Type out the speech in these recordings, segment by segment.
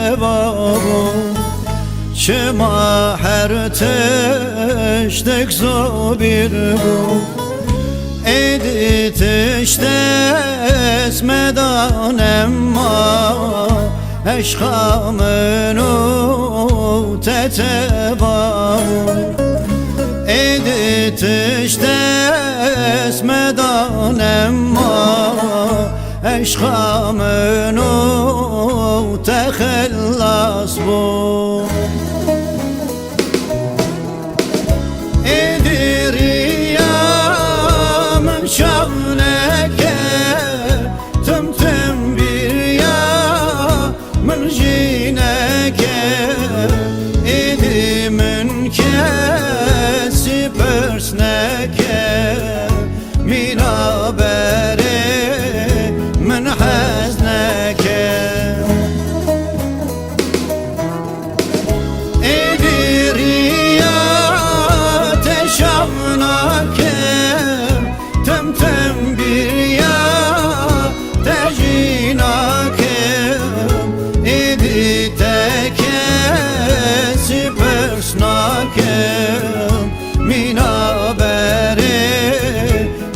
تبابو شما هر تشتك زبير بو ایدی تشتس مدانم ما عشقامنو تتبابو ایدی تشتس مدانم ما عشقامنو تخلص بو شغلك تمتم بريا من جينك إيدي منك سبرسنك من عبري من حزنك إيدي ريا تشغلك تمتم بريا تجيناكم إيدي تكسي برسناكم من عبري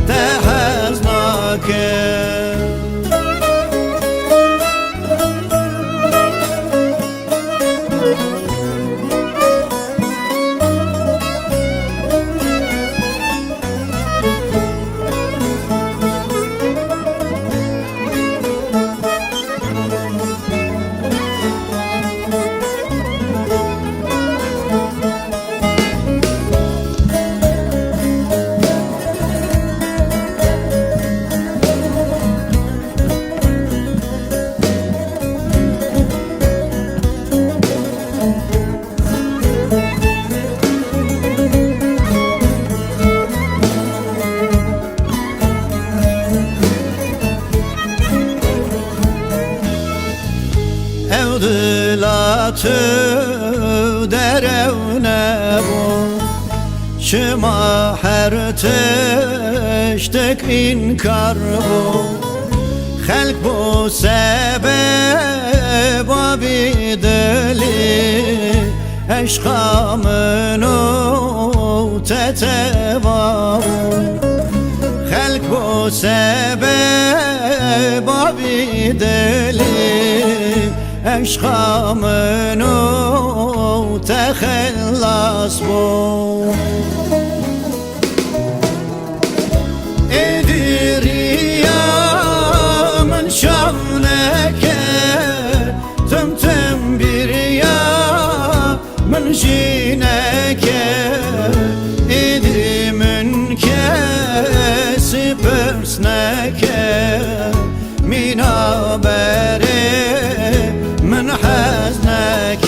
تحزناكم Evdilatı derevne bu Şıma her teştek inkar bu Halk bu sebep abideli Eşkamını teteva Halk bu sebep abideli عشقامنو تخلص بو إدريا من شغلك تمتم بريا من جينك إدري منك سبرسنك من عبري من حزنك